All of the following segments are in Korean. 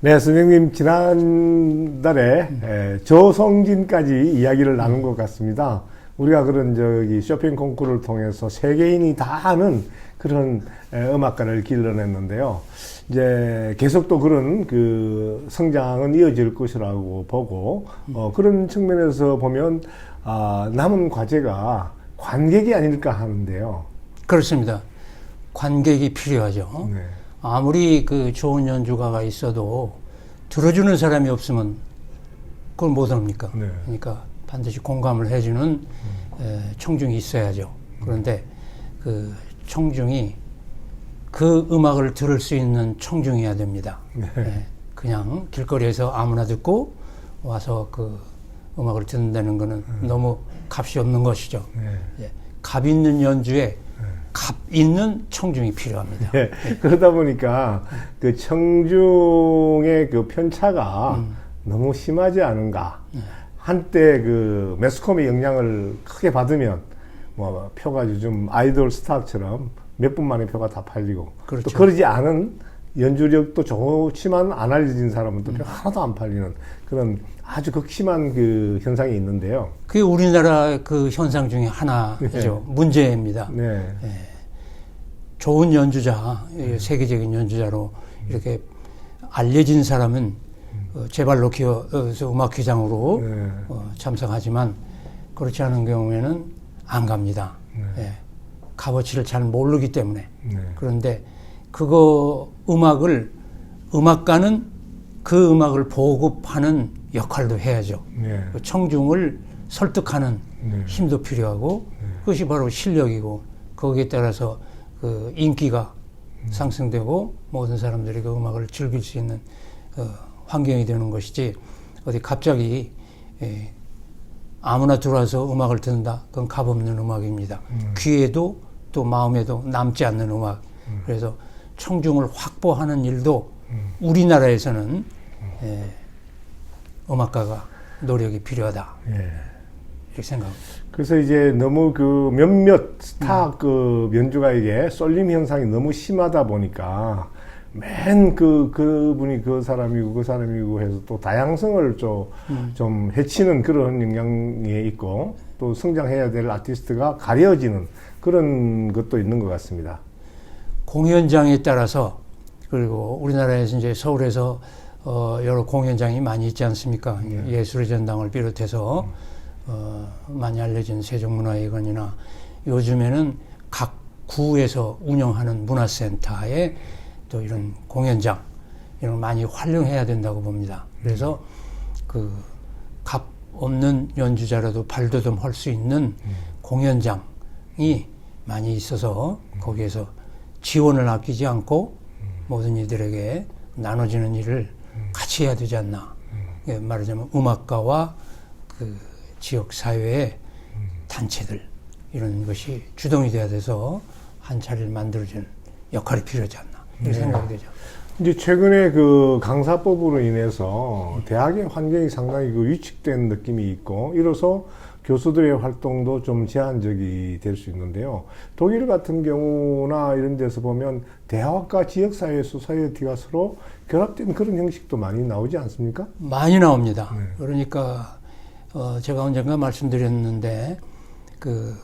네, 선생님 지난달에 조성진까지 이야기를 나눈 것 같습니다. 우리가 그런 쇼팽 콩쿠르를 통해서 세계인이 다 아는 그런 음악가를 길러냈는데요. 이제 계속 또 그런 그 성장은 이어질 것이라고 보고 그런 측면에서 보면 남은 과제가 관객이 아닐까 하는데요. 그렇습니다. 관객이 필요하죠. 네. 아무리 그 좋은 연주가가 있어도 들어주는 사람이 없으면 그걸 못 합니까? 네. 그러니까 반드시 공감을 해주는 청중이 있어야죠. 그런데 그 청중이 그 음악을 들을 수 있는 청중이어야 됩니다. 네. 그냥 길거리에서 아무나 듣고 와서 그 음악을 듣는다는 거는 너무 값이 없는 것이죠. 네. 값 있는 연주에 값 있는 청중이 필요합니다. 네. 그러다 보니까 그 청중의 그 편차가 너무 심하지 않은가. 한때 그 매스컴의 영향을 크게 받으면 뭐 표가 요즘 아이돌 스타처럼 몇 분 만에 표가 다 팔리고 그렇죠. 또 그러지 않은 연주력도 좋지만 안 알려진 사람은 또 표 하나도 안 팔리는 그런 아주 극심한 그 현상이 있는데요. 그게 우리나라 그 현상 중에 하나죠. 네. 문제입니다. 네. 좋은 연주자, 세계적인 연주자로 이렇게 알려진 사람은 제 발로 기어서 음악회장으로 네. 참석하지만 그렇지 않은 경우에는 안 갑니다. 네. 값어치를 잘 모르기 때문에. 네. 그런데 음악가는 그 음악을 보급하는 역할도 해야죠. 네. 그 청중을 설득하는 네. 힘도 필요하고 그것이 바로 실력이고 거기에 따라서 그 인기가 상승되고 모든 사람들이 그 음악을 즐길 수 있는 환경이 되는 것이지 어디 갑자기 아무나 들어와서 음악을 듣는다. 그건 값없는 음악입니다. 귀에도 또 마음에도 남지 않는 음악. 그래서 청중을 확보하는 일도 우리나라에서는 음악가가 노력이 필요하다. 이렇게 생각합니다. 그래서 이제 너무 그 몇몇 스타급 연주가에게 쏠림 현상이 너무 심하다 보니까 맨 그분이 그 사람이고 해서 또 다양성을 좀 해치는 그런 영향이 있고 또 성장해야 될 아티스트가 가려지는 그런 것도 있는 것 같습니다. 공연장에 따라서 그리고 우리나라에서 이제 서울에서 여러 공연장이 많이 있지 않습니까? 예술의 전당을 비롯해서 많이 알려진 세종문화회관이나 요즘에는 각 구에서 운영하는 문화센터에 또 이런 공연장 이런 걸 많이 활용해야 된다고 봅니다. 그래서 그 값 없는 연주자라도 발돋움 할 수 있는 공연장이 많이 있어서 거기에서 지원을 아끼지 않고 모든 이들에게 나눠지는 일을 같이 해야 되지 않나. 말하자면 음악가와 그 지역 사회의 단체들 이런 것이 주동이 돼야 돼서 한 자리를 만들어주는 역할이 필요하지 않나 이렇게 생각이 되죠. 이제 최근에 그 강사법으로 인해서 대학의 환경이 상당히 그 위축된 느낌이 있고 이로써 교수들의 활동도 좀 제한적이 될 수 있는데요. 독일 같은 경우나 이런 데서 보면 대학과 지역사회 소사이어티가 서로 결합된 그런 형식도 많이 나오지 않습니까? 많이 나옵니다. 그러니까 제가 언젠가 말씀드렸는데 그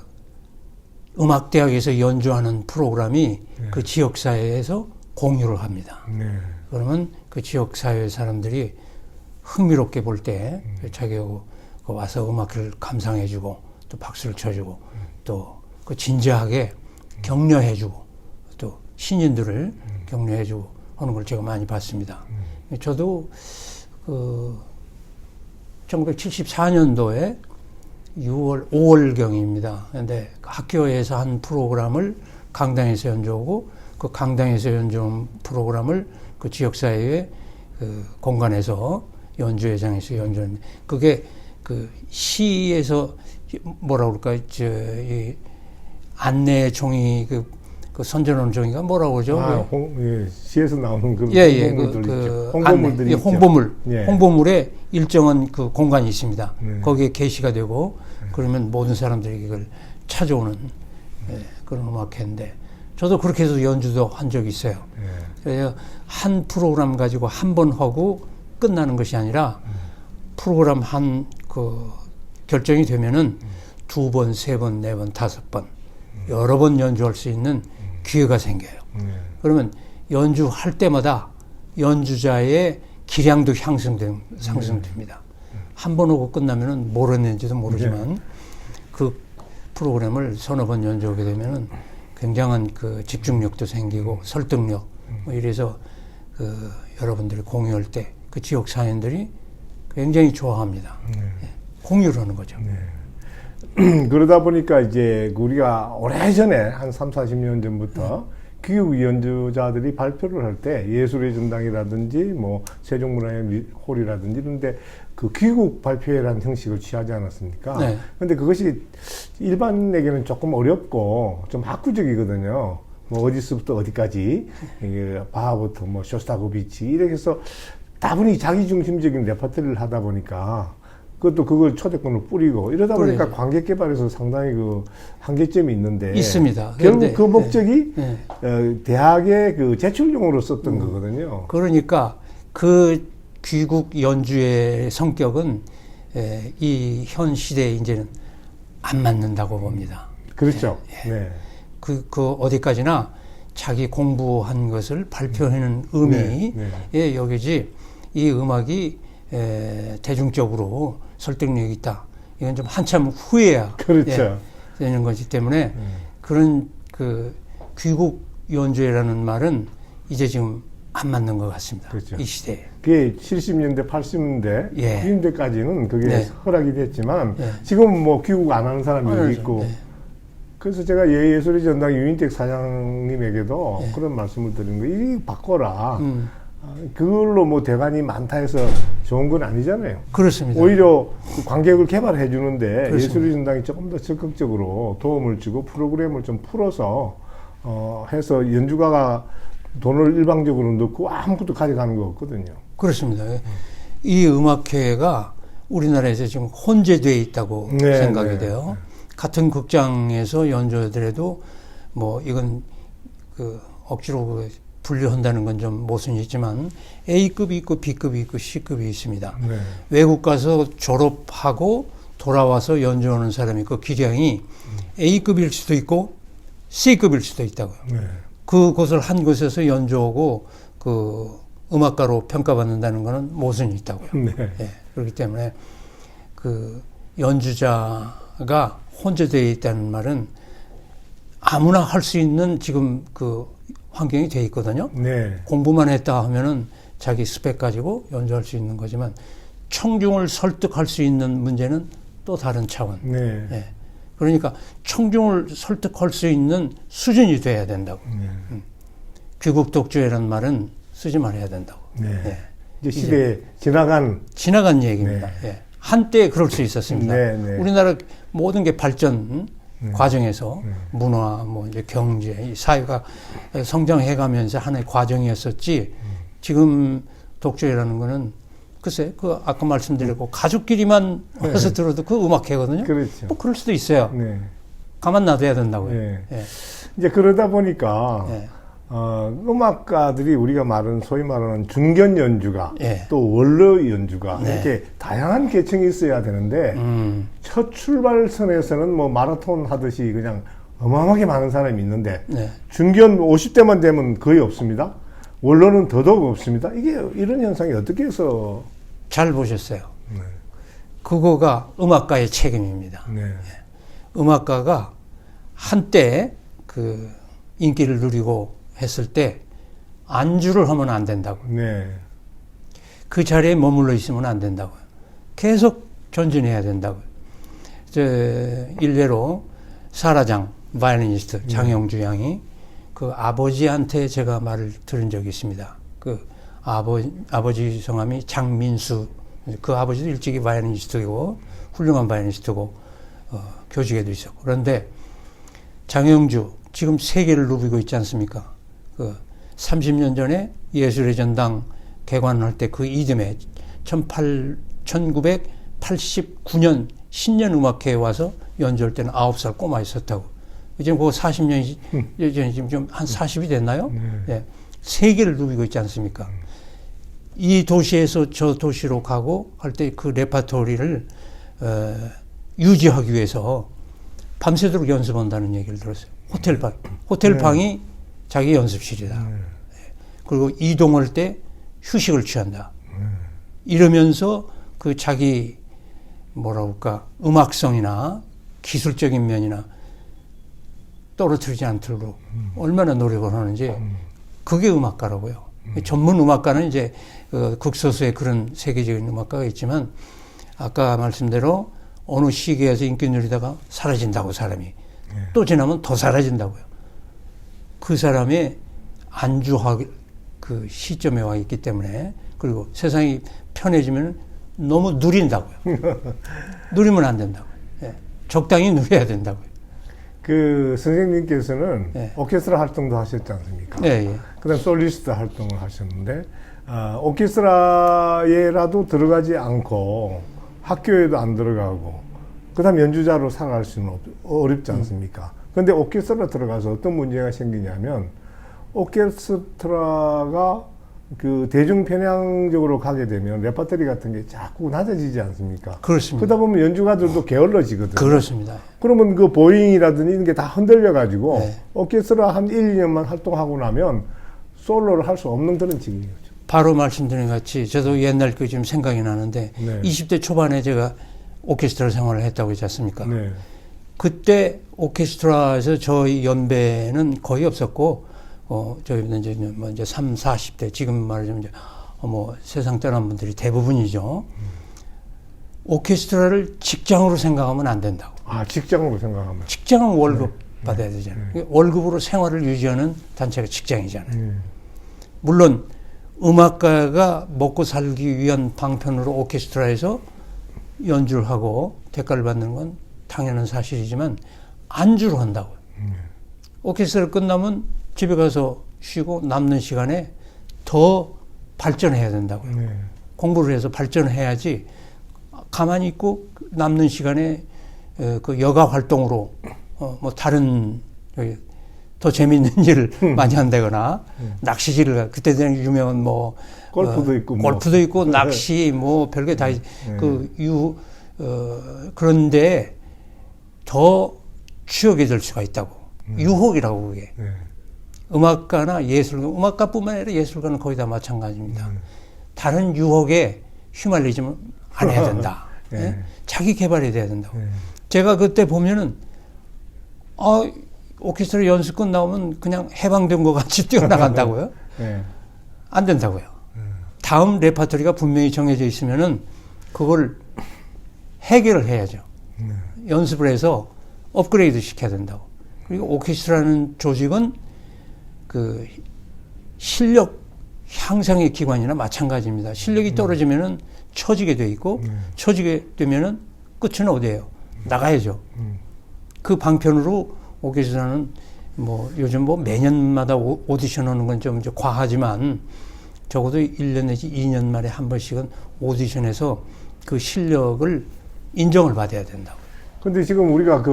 음악대학에서 연주하는 프로그램이 그 지역사회에서 공유를 합니다. 그러면 그 지역사회 사람들이 흥미롭게 볼 때 자기하고 와서 음악을 감상해주고 또 박수를 쳐주고 또 그 진지하게 격려해주고 또 신인들을 격려해주고 하는 걸 제가 많이 봤습니다. 저도 그 1974년도에 5월경입니다. 근데 학교에서 한 프로그램을 강당에서 연주하고 그 강당에서 연주한 프로그램을 그 지역사회의 그 공간에서 연주회장에서 연주했는데 그게 그 시에서 뭐라 그럴까요? 이 안내 종이 그 선전하는 종이가 뭐라고 그러죠? 시에서 나오는 그 홍보물들이 있죠. 홍보물들이 홍보물에 일정한 그 공간이 있습니다. 거기에 게시가 되고 그러면 모든 사람들이 이걸 찾아오는 그런 음악회인데 저도 그렇게 해서 연주도 한 적이 있어요. 그래서 한 프로그램 가지고 한 번 하고 끝나는 것이 아니라 프로그램 한 그 결정이 되면은 두 번, 세 번, 네 번, 다섯 번 여러 번 연주할 수 있는 기회가 생겨요. 그러면 연주할 때마다 연주자의 기량도 상승됩니다. 한 번 오고 끝나면은 뭘 했는지도 모르지만 그 프로그램을 서너 번 연주하게 되면은 굉장한 그 집중력도 생기고 설득력 뭐 이래서 그 여러분들이 공유할 때 그 지역 사연들이 굉장히 좋아합니다. 예, 공유를 하는 거죠. 그러다 보니까 이제 우리가 오래전에 한 3, 40년 전부터 귀국 연주자들이 발표를 할 때 예술의 전당이라든지 뭐 세종문화의 홀이라든지 이런데 그 귀국 발표회라는 형식을 취하지 않았습니까? 네. 근데 그것이 일반에게는 조금 어렵고 좀 학구적이거든요. 뭐 어디서부터 어디까지 이게 바하부터 뭐 쇼스타코비치 이렇게 해서 다분히 자기중심적인 레퍼토리를 하다 보니까 그것도 그걸 초대권을 뿌리고 이러다 보니까 뿌리죠. 관객 개발에서 상당히 그 한계점이 있는데 있습니다. 결국 그런데, 그 목적이 네. 대학의 그 제출용으로 썼던 거거든요. 그러니까 그 귀국 연주의 성격은 이 현 시대에 이제는 안 맞는다고 봅니다. 그렇죠. 네. 그 어디까지나 자기 공부한 것을 발표하는 의미에 여기지 이 음악이 대중적으로 설득력이 있다. 이건 좀 한참 후에야 그렇죠. 되는 거기 때문에 그런 그 귀국 연주회라는 말은 이제 지금 안 맞는 것 같습니다. 그렇죠. 이 시대에. 그게 70년대, 80년대, 예. 90년대까지는 그게 네. 허락이 됐지만 예. 지금은 뭐 귀국 안 하는 사람이 여기 그렇죠. 있고 네. 그래서 제가 예술의 전당 유인택 사장님에게도 예. 그런 말씀을 드린 거예요. 이거 바꿔라. 그걸로 뭐 대관이 많다 해서 좋은 건 아니잖아요. 그렇습니다. 오히려 그 관객을 개발해 주는데 그렇습니다. 예술의 전당이 조금 더 적극적으로 도움을 주고 프로그램을 좀 풀어서 해서 연주가가 돈을 일방적으로 넣고 아무것도 가져가는 거 없거든요. 그렇습니다. 이 음악회가 우리나라에서 지금 혼재되어 있다고 네, 생각이 네. 돼요. 같은 극장에서 연주하더라도 뭐 이건 그 억지로 그 분류한다는 건 좀 모순이 있지만 A급이 있고 B급이 있고 C급이 있습니다. 네. 외국 가서 졸업하고 돌아와서 연주하는 사람이 그 기량이 A급일 수도 있고 C급일 수도 있다고요. 네. 그곳을 한 곳에서 연주하고 그 음악가로 평가받는다는 것은 모순이 있다고요. 네. 예, 그렇기 때문에 그 연주자가 혼재되어 있다는 말은 아무나 할 수 있는 지금 그 환경이 돼 있거든요. 네. 공부만 했다 하면은 자기 스펙 가지고 연주할 수 있는 거지만 청중을 설득할 수 있는 문제는 또 다른 차원. 네. 예. 그러니까 청중을 설득할 수 있는 수준이 돼야 된다고. 귀국 독주회라는 말은 쓰지 말아야 된다고. 네. 예. 이제 시대에 지나간 얘기입니다. 예. 한때 그럴 수 있었습니다. 네, 네. 우리나라 모든 게 발전 과정에서 문화, 뭐 이제 경제, 이 사회가 성장해가면서 하나의 과정이었었지. 지금 독주회라는 거는 글쎄, 그 아까 말씀드렸고 가족끼리만 와서 들어도 그 음악회거든요. 그렇죠. 뭐 그럴 수도 있어요. 네. 가만 놔둬야 된다고요. 네. 예. 이제 그러다 보니까 예. 음악가들이 우리가 소위 말하는 중견 연주가 예. 또 원로 연주가 네. 이렇게 다양한 계층이 있어야 되는데 첫 출발선에서는 뭐 마라톤 하듯이 그냥 어마어마하게 많은 사람이 있는데 네. 중견 50대만 되면 거의 없습니다. 원로는 더더욱 없습니다. 이게 이런 현상이 어떻게 해서 잘 보셨어요. 네. 그거가 음악가의 책임입니다. 네. 음악가가 한때 그 인기를 누리고 했을 때 안주를 하면 안 된다고. 네. 그 자리에 머물러 있으면 안 된다고요. 계속 전진해야 된다고요. 일례로 사라장 바이올리니스트 장영주 양이 그 아버지한테 제가 말을 들은 적이 있습니다. 그 아버지 성함이 장민수. 그 아버지도 일찍이 바이올리니스트고 훌륭한 바이올리니스트고 교직에도 있었고. 그런데 장영주 지금 세계를 누비고 있지 않습니까? 그 30년 전에 예술의 전당 개관할 때 그 이듬해 1989년 신년 음악회에 와서 연주할 때는 9살 꼬마 있었다고. 지금 그거 40년이, 지금 좀 한 40이 됐나요? 예. 세계를 누비고 있지 않습니까? 이 도시에서 저 도시로 가고 할 때 그 레파토리를 유지하기 위해서 밤새도록 연습한다는 얘기를 들었어요. 호텔방이 자기 연습실이다. 그리고 이동할 때 휴식을 취한다. 이러면서 그 자기 뭐라 그럴까 음악성이나 기술적인 면이나 떨어뜨리지 않도록 얼마나 노력을 하는지 그게 음악가라고요. 전문 음악가는 이제 극소수의 그런 세계적인 음악가가 있지만 아까 말씀대로 어느 시기에서 인기 누리다가 사라진다고 사람이 또 지나면 더 사라진다고요. 그 사람의 안주할 그 시점에 와 있기 때문에 그리고 세상이 편해지면 너무 누린다고요. 누리면 안 된다고요. 예. 적당히 누려야 된다고요. 그 선생님께서는 네. 오케스트라 활동도 하셨지 않습니까? 네, 예. 그다음 솔리스트 활동을 하셨는데 오케스트라에라도 들어가지 않고 학교에도 안 들어가고 그다음 연주자로 살아갈 수는 어렵지 않습니까? 그런데 오케스트라 들어가서 어떤 문제가 생기냐면 오케스트라가 그 대중 편향적으로 가게 되면 레퍼토리 같은 게 자꾸 낮아지지 않습니까? 그렇습니다. 그러다 보면 연주가들도 게을러지거든요. 그렇습니다. 그러면 그 보잉이라든지 이런 게 다 흔들려가지고 네. 오케스트라 한 1, 2년만 활동하고 나면 솔로를 할 수 없는 그런 지경이죠. 바로 말씀드린 것 같이 저도 옛날 그 지금 생각이 나는데 네. 20대 초반에 제가 오케스트라 생활을 했다고 했지 않습니까? 네. 그때 오케스트라에서 저희 연배는 거의 없었고 저희는 이제 3, 40대 지금 말하자면 이제 뭐 세상 떠난 분들이 대부분이죠. 오케스트라를 직장으로 생각하면 안 된다고. 아, 직장으로 생각하면. 직장은 월급 받아야 되잖아요. 월급으로 생활을 유지하는 단체가 직장이잖아요. 물론 음악가가 먹고 살기 위한 방편으로 오케스트라에서 연주를 하고 대가를 받는 건 당연한 사실이지만 안주로 한다고요. 오케스트라 끝나면 집에 가서 쉬고 남는 시간에 더 발전해야 된다고요. 네. 공부를 해서 발전해야지 가만히 있고 남는 시간에 그 여가 활동으로 뭐 다른 더 재밌는 일을 많이 한다거나 낚시질을 그때 되는 유명한 뭐 골프도 있고 뭐. 골프도 있고 낚시 뭐 별게 다 그런데 더 취하게 될 수가 있다고. 유혹이라고 그게. 네. 음악가나 예술가, 음악가뿐만 아니라 예술가는 거의 다 마찬가지입니다. 다른 유혹에 휘말리지면 안 해야 된다. 네. 예? 자기 개발이 돼야 된다고. 네. 제가 그때 보면은 오케스트라 연습 끝나오면 그냥 해방된 것 같이 뛰어나간다고요? 네. 안 된다고요. 다음 레파토리가 분명히 정해져 있으면은 그걸 해결을 해야죠. 연습을 해서 업그레이드 시켜야 된다고. 그리고 오케스트라는 조직은 그 실력 향상의 기관이나 마찬가지입니다. 실력이 떨어지면은 처지게 돼 있고 처지게 되면은 끝은 어디예요? 나가야죠. 그 방편으로 오케스트라는 뭐 요즘 뭐 매년마다 오디션 하는 건 좀 과하지만 적어도 1년 내지 2년 만에 한 번씩은 오디션에서 그 실력을 인정을 받아야 된다고. 근데 지금 우리가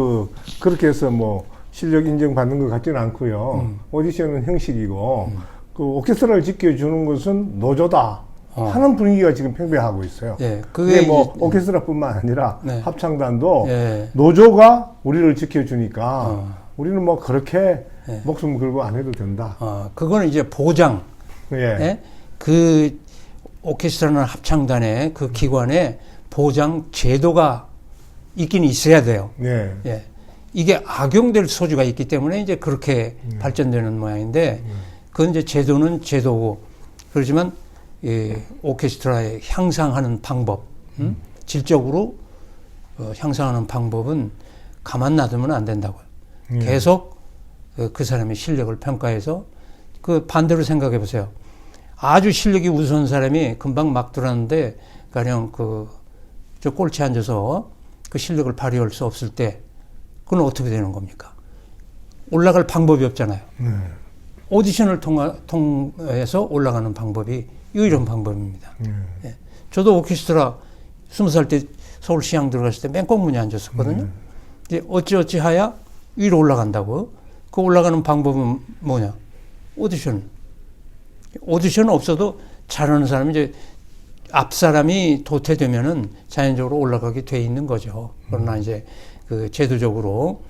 그렇게 해서 뭐 실력 인정받는 것 같지는 않고요. 오디션은 형식이고 그 오케스트라를 지켜주는 것은 노조다 하는 분위기가 지금 팽배하고 있어요. 예, 그게 뭐 오케스트라뿐만 아니라 네. 합창단도 예. 노조가 우리를 지켜주니까 우리는 뭐 그렇게 목숨 걸고 안 해도 된다. 그거는 이제 보장. 예. 예? 그 오케스트라나 합창단의 그 기관에 보장 제도가 있긴 있어야 돼요. 네. 예. 이게 악용될 소지가 있기 때문에 이제 그렇게 발전되는 모양인데, 그건 이제 제도는 제도고, 그렇지만, 오케스트라의 향상하는 방법, 질적으로 향상하는 방법은 가만 놔두면 안 된다고요. 계속 그 사람의 실력을 평가해서 그 반대로 생각해 보세요. 아주 실력이 우수한 사람이 금방 막 들어왔는데, 가령 저 꼴찌에 앉아서 그 실력을 발휘할 수 없을 때, 그건 어떻게 되는 겁니까? 올라갈 방법이 없잖아요. 오디션을 통해서 올라가는 방법이 유일한 방법입니다. 예. 저도 오케스트라 20살 때 서울시향 들어갔을 때 맨 꽁문에 앉았었거든요. 이제 어찌어찌 하야 위로 올라간다고. 그 올라가는 방법은 뭐냐? 오디션. 오디션 없어도 잘하는 사람이 이제 앞 사람이 도태되면은 자연적으로 올라가게 돼 있는 거죠. 그러나 이제 그 제도적으로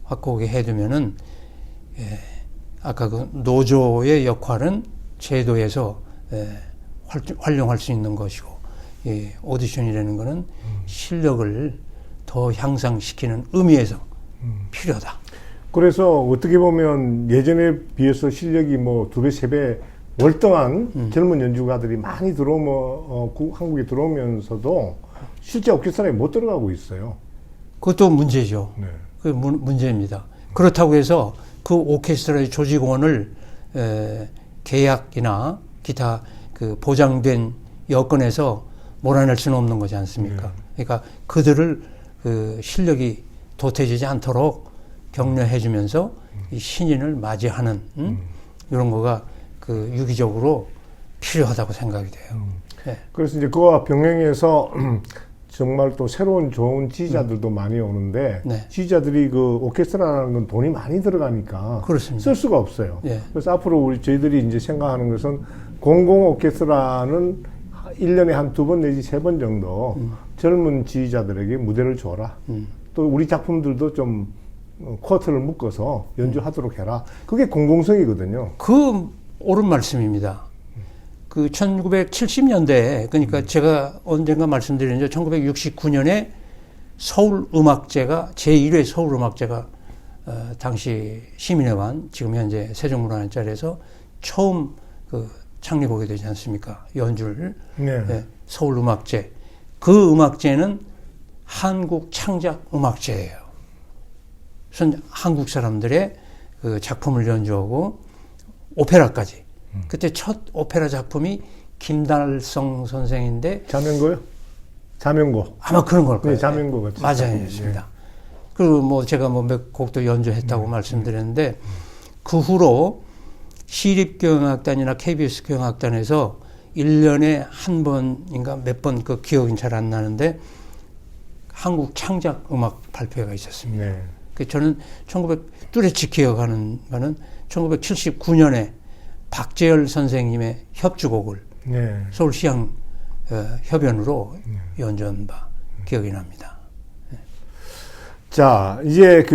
확고하게 해두면은 아까 그 노조의 역할은 제도에서 활용할 수 있는 것이고, 오디션이라는 거는 실력을 더 향상시키는 의미에서 필요하다. 그래서 어떻게 보면 예전에 비해서 실력이 뭐 2배, 3배 월등한 젊은 연주가들이 많이 한국에 들어오면서도 실제 오케스트라에 못 들어가고 있어요. 그것도 문제죠. 네. 그 문제입니다. 그렇다고 해서 그 오케스트라의 조직원을 계약이나 기타 그 보장된 여건에서 몰아낼 수는 없는 거지 않습니까? 그러니까 그들을 그 실력이 도태되지 않도록 격려해주면서 이 신인을 맞이하는 이런 거가 그 유기적으로 필요하다고 생각이 돼요. 네. 그래서 이제 그와 병행해서 정말 또 새로운 좋은 지휘자들도 많이 오는데 네. 지휘자들이 그 오케스트라라는 건 돈이 많이 들어가니까 그렇습니다. 쓸 수가 없어요. 네. 그래서 앞으로 저희들이 이제 생각하는 것은 공공 오케스트라는 1년에 한 2번 내지 3번 정도 젊은 지휘자들에게 무대를 줘라. 또 우리 작품들도 좀 쿼터를 묶어서 연주하도록 해라. 그게 공공성이거든요. 그 옳은 말씀입니다. 그 1970년대에, 그러니까 제가 언젠가 말씀드렸는데 1969년에 서울음악제가 제1회 서울음악제가 당시 시민회관, 지금 현재 세종문화원짜리에서 처음 그 창립하게 되지 않습니까? 연주를. 네. 네, 서울음악제. 그 음악제는 한국 창작 음악제예요. 우선 한국 사람들의 그 작품을 연주하고 오페라까지. 그때 첫 오페라 작품이 김달성 선생인데. 자명고요? 자명고. 아마 그런 걸 거예요. 네, 자명고가. 맞아요. 있습니다. 그리고 뭐 제가 뭐 몇 곡도 연주했다고 말씀드렸는데, 그 후로 시립교향악단이나 KBS 교향악단에서 1년에 한 번인가 몇 번 그 기억은 잘 안 나는데 한국 창작 음악 발표회가 있었습니다. 네. 저는 뚜렷이 기억하는 거는 1979년에 박재열 선생님의 협주곡을 네. 서울시향 협연으로 연주한 바 기억이 납니다. 자, 이제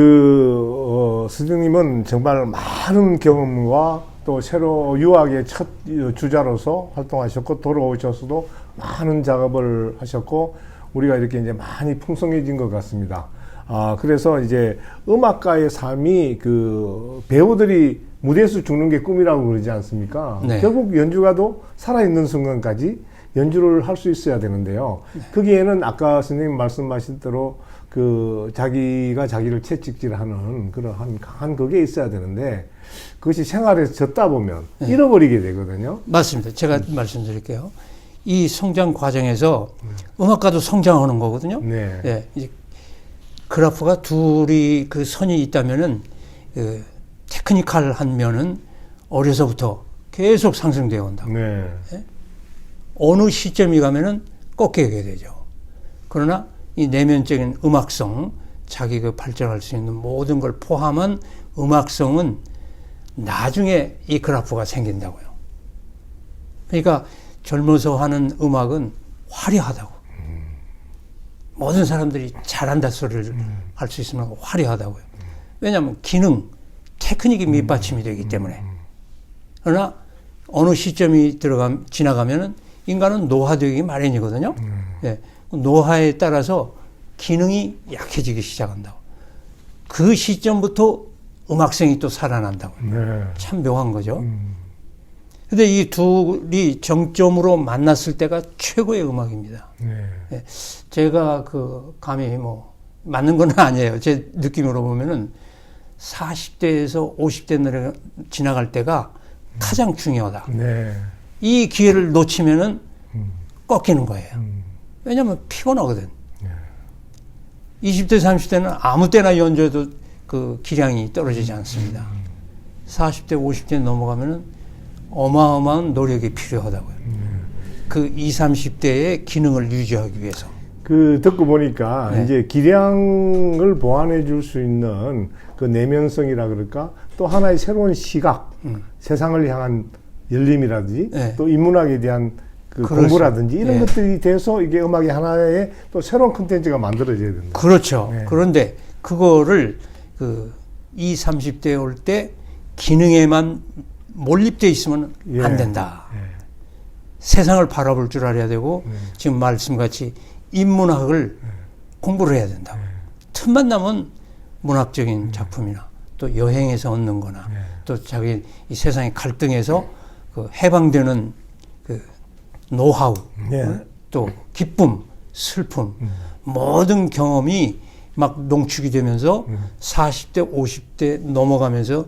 스승님은 정말 많은 경험과 또 새로 유학의 첫 주자로서 활동하셨고, 돌아오셔서도 많은 작업을 하셨고, 우리가 이렇게 이제 많이 풍성해진 것 같습니다. 그래서 이제 음악가의 삶이 그 배우들이 무대에서 죽는 게 꿈이라고 그러지 않습니까? 네. 결국 연주가도 살아있는 순간까지 연주를 할 수 있어야 되는데요. 네. 거기에는 아까 선생님 말씀하신 대로 그 자기가 자기를 채찍질하는 그러한 강한 그게 있어야 되는데, 그것이 생활에서 젖다 보면 잃어버리게 되거든요. 맞습니다. 제가 말씀드릴게요. 이 성장 과정에서 음악가도 성장하는 거거든요. 네. 예, 이제 그래프가 둘이 그 선이 있다면은 그 테크니컬한 면은 어려서부터 계속 상승되어 온다. 네. 예? 어느 시점이 가면은 꺾이게 되죠. 그러나 이 내면적인 음악성, 자기 그 발전할 수 있는 모든 걸 포함한 음악성은 나중에 이 그래프가 생긴다고요. 그러니까 젊어서 하는 음악은 화려하다고. 모든 사람들이 잘한다 소리를 할 수 있으면 화려하다고요. 왜냐하면 기능, 테크닉이 밑받침이 되기 때문에. 그러나 어느 시점이 지나가면은 인간은 노화되기 마련이거든요. 예, 노화에 따라서 기능이 약해지기 시작한다고. 그 시점부터 음악성이 또 살아난다고. 네. 참 묘한 거죠. 근데 이 둘이 정점으로 만났을 때가 최고의 음악입니다. 네. 예, 제가 그 감히 뭐 맞는 건 아니에요. 제 느낌으로 보면은 40대에서 50대 지나갈 때가 가장 중요하다. 네. 이 기회를 놓치면은 꺾이는 거예요. 왜냐하면 피곤하거든. 20대, 30대는 아무 때나 연주해도 그 기량이 떨어지지 않습니다. 40대, 50대 넘어가면은 어마어마한 노력이 필요하다고요. 그 20, 30대의 기능을 유지하기 위해서. 그 듣고 보니까 네. 이제 기량을 보완해 줄 수 있는 그 내면성이라 그럴까 또 하나의 새로운 시각, 세상을 향한 열림이라든지 네. 또 인문학에 대한 그 그렇죠. 공부라든지 이런 네. 것들이 돼서 이게 음악이 하나의 또 새로운 콘텐츠가 만들어져야 된다. 그렇죠. 네. 그런데 그거를 그 20, 30대에 올 때 기능에만 몰입돼 있으면 예. 안 된다. 예. 세상을 바라볼 줄 알아야 되고 지금 말씀같이 인문학을 공부를 해야 된다고. 틈만 나면 문학적인 작품이나 또 여행에서 얻는 거나 또 자기 이 세상의 갈등에서 그 해방되는 그 노하우 또 기쁨, 슬픔 모든 경험이 막 농축이 되면서 40대, 50대 넘어가면서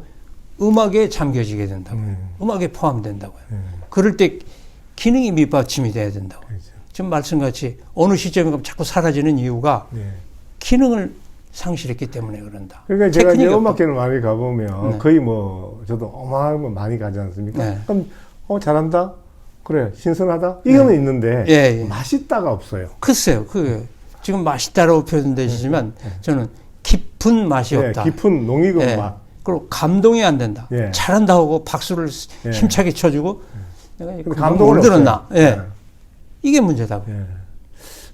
음악에 잠겨지게 된다고요. 음악에 포함된다고요. 그럴 때 기능이 밑받침이 돼야 된다고. 그렇죠. 지금 말씀같이 어느 시점에 가면 자꾸 사라지는 이유가 기능을 상실했기 때문에 그런다. 그러니까 제가 이제 테크닉이 없다. 음악회를 많이 가보면 네. 거의 뭐 저도 어마어마하게 많이 가지 않습니까? 네. 그럼 잘한다? 그래 신선하다? 이거는 있는데 예, 예. 맛있다가 없어요. 글쎄요. 그 지금 맛있다라고 표현되시지만 저는 깊은 맛이 예, 없다. 깊은 농익은 예. 맛. 그리고 감동이 안 된다. 예. 잘한다 하고 박수를 예. 힘차게 쳐주고 내가 근데 감동을 감동은 못 들었나. 없어요. 예. 이게 문제다고. 예.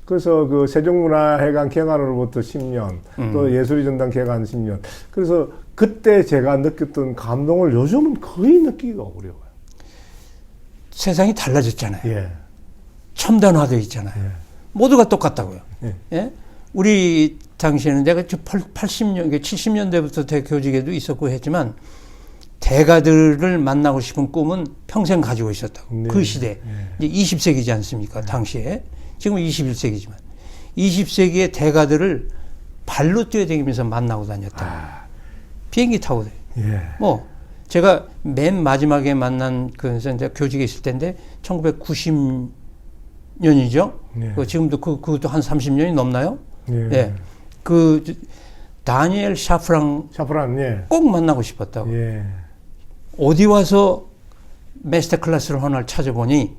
그래서 그 세종문화회관 개관으로부터 10년, 또 예술의 전당 개관 10년. 그래서 그때 제가 느꼈던 감동을 요즘은 거의 느끼기가 어려워요. 세상이 달라졌잖아요. 예. 첨단화되어 있잖아요. 예. 모두가 똑같다고요. 예. 예? 우리 당시에는 내가 80년, 70년대부터 대교직에도 있었고 했지만 대가들을 만나고 싶은 꿈은 평생 가지고 있었다고. 네. 그 시대. 이제 20세기지 않습니까? 당시에. 지금은 21세기지만. 20세기의 대가들을 발로 뛰어다니면서 만나고 다녔다. 비행기 타고 다녀. 예. 뭐, 제가 맨 마지막에 만난 이제 교직에 있을 때인데 1990년이죠. 네. 지금도 그것도 한 30년이 넘나요? 예. 예. 다니엘 샤프랑 샤프란, 예. 꼭 만나고 싶었다고. 예. 어디 와서 마스터 클래스를 하나를 찾아보니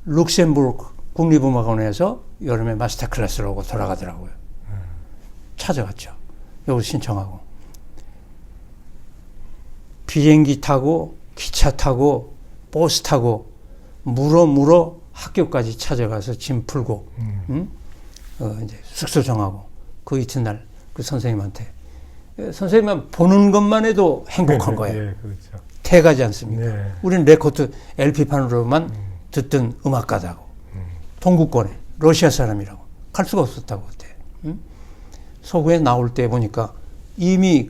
룩셈부르크 국립음악원에서 여름에 마스터 클래스를 하고 돌아가더라고요. 찾아갔죠. 여기 신청하고. 비행기 타고 기차 타고 버스 타고 물어 학교까지 찾아가서 짐 풀고 이제 숙소 정하고 그 이튿날 그 선생님한테 선생님만 보는 것만 해도 행복한 거예요. 예, 그렇죠. 태가지 않습니까? 네. 우리는 레코드 LP판으로만 듣던 음악가다고. 동구권에 러시아 사람이라고. 갈 수가 없었다고 그때. 서구에 나올 때 보니까 이미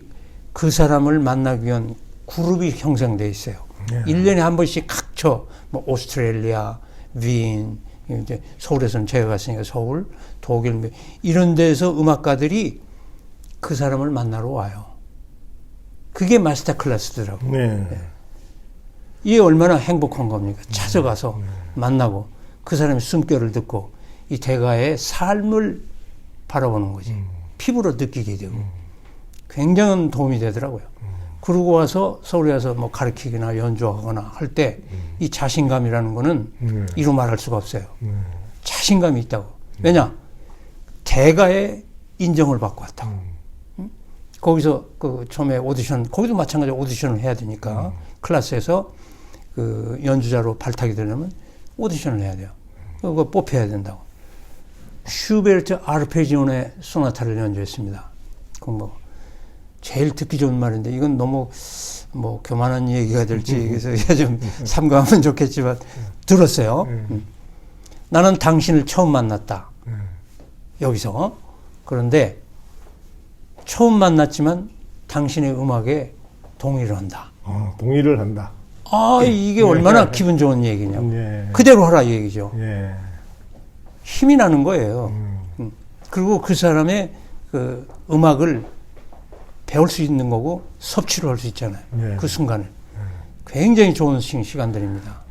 그 사람을 만나기 위한 그룹이 형성돼 있어요. 네. 1년에 한 번씩 각처 뭐 오스트레일리아, 위인, 이제 서울에서는 제가 갔으니까 서울, 독일 뭐 이런 데서 음악가들이 그 사람을 만나러 와요. 그게 마스터 클래스더라고. 네. 이게 얼마나 행복한 겁니까? 찾아가서 만나고 그 사람의 숨결을 듣고 이 대가의 삶을 바라보는 거지. 피부로 느끼게 되고 굉장한 도움이 되더라고요. 그러고 와서 서울에 와서 뭐 가르치거나 연주하거나 할 때 이 자신감이라는 거는 이루 말할 수가 없어요. 자신감이 있다고. 왜냐? 대가의 인정을 받고 왔다고. 거기서 그 처음에 오디션, 거기도 마찬가지로 오디션을 해야 되니까 클래스에서 그 연주자로 발탁이 되려면 오디션을 해야 돼요. 그거 뽑혀야 된다고. 슈베르트 아르페지오네 소나타를 연주했습니다. 그 뭐 제일 듣기 좋은 말인데 이건 너무 뭐 교만한 얘기가 될지 그래서 좀 삼가하면 좋겠지만 들었어요. 나는 당신을 처음 만났다. 여기서. 그런데 처음 만났지만 당신의 음악에 동의를 한다. 동의를 한다. 이게 얼마나 기분 좋은 얘기냐고. 예. 그대로 하라 이 얘기죠. 예. 힘이 나는 거예요. 그리고 그 사람의 그 음악을 배울 수 있는 거고 섭취를 할 수 있잖아요. 예. 그 순간을. 굉장히 좋은 시간들입니다.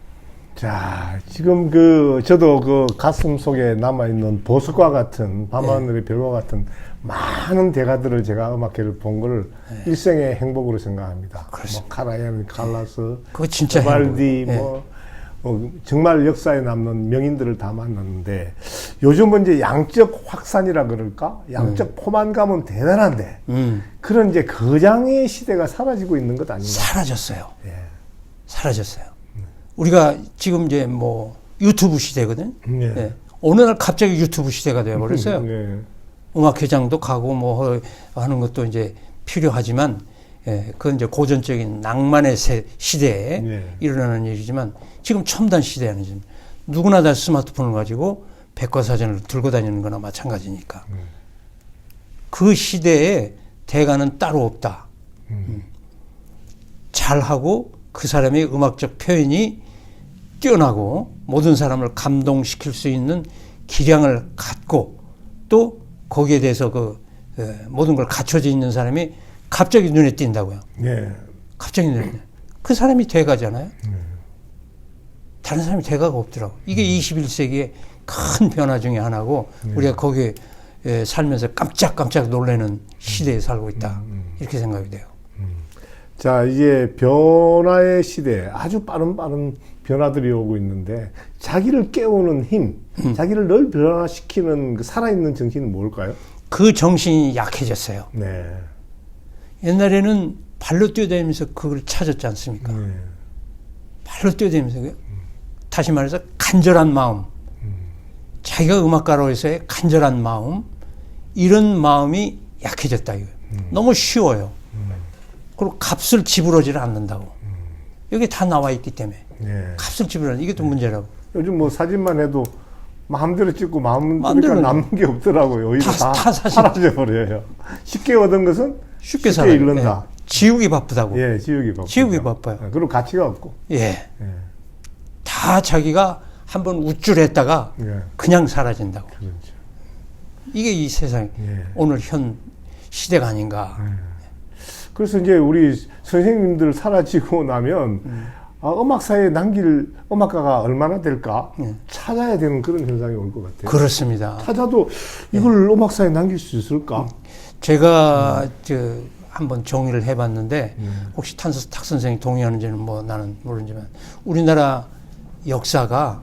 자, 지금 저도 그 가슴 속에 남아있는 보석과 같은, 밤하늘의 별과 같은 많은 대가들을 제가 음악회를 본 걸 일생의 행복으로 생각합니다. 그렇습니다. 뭐, 카라얀, 칼라스, 그거 진짜 발디, 행복해요. 뭐, 정말 역사에 남는 명인들을 다 만났는데 요즘은 이제 양적 확산이라 그럴까? 양적 포만감은 대단한데 그런 이제 거장의 시대가 사라지고 있는 것 아닌가? 사라졌어요. 예. 사라졌어요. 우리가 지금 이제 뭐 유튜브 시대거든. 예. 예. 어느 날 갑자기 유튜브 시대가 되어 버렸어요. 예. 음악회장도 가고 뭐 하는 것도 이제 필요하지만, 예, 그건 이제 고전적인 낭만의 시대에 예. 일어나는 일이지만 지금 첨단 시대에는 지금 누구나 다 스마트폰을 가지고 백과사전을 들고 다니는 거나 마찬가지니까. 그 시대에 대가는 따로 없다. 잘하고 그 사람의 음악적 표현이 뛰어나고 모든 사람을 감동시킬 수 있는 기량을 갖고 또 거기에 대해서 모든 걸 갖춰져 있는 사람이 갑자기 눈에 띈다고요. 예. 갑자기 눈에 띄어요. 그 사람이 대가잖아요. 다른 사람이 대가가 없더라고. 이게 21세기의 큰 변화 중에 하나고 우리가 거기에 살면서 깜짝깜짝 놀라는 시대에 살고 있다. 이렇게 생각이 돼요. 자, 이제 변화의 시대, 아주 빠른 변화들이 오고 있는데 자기를 깨우는 힘, 자기를 늘 변화시키는 그 살아있는 정신은 뭘까요? 그 정신이 약해졌어요. 네. 옛날에는 발로 뛰어다니면서 그걸 찾았지 않습니까? 네. 발로 뛰어다니면서 다시 말해서 간절한 마음, 자기가 음악가로서의 간절한 마음, 이런 마음이 약해졌다 이거예요. 너무 쉬워요. 그리고 값을 지불하지를 않는다고. 여기 다 나와 있기 때문에 네. 값을 지불하는 이게 또 문제라고. 요즘 뭐 사진만 해도 마음대로 찍고 마음대로 남는 게 없더라고요. 오히려 다 사라져 버려요. 쉽게 얻은 것은 쉽게 잃는다. 예. 지우기 바쁘다고. 예, 지우기 바쁘다. 지우기 바빠요. 예, 그리고 가치가 없고. 예. 예. 다 자기가 한번 우쭐했다가 예. 그냥 사라진다고. 그렇죠. 이게 이 세상 예. 오늘 현 시대가 아닌가. 그래서 이제 우리 선생님들 사라지고 나면 음악사에 남길 음악가가 얼마나 될까 찾아야 되는 그런 현상이 올 것 같아요. 그렇습니다. 찾아도 이걸 음악사에 남길 수 있을까? 제가 한번 정의를 해봤는데 혹시 탁 선생이 동의하는지는 뭐 나는 모르지만 우리나라 역사가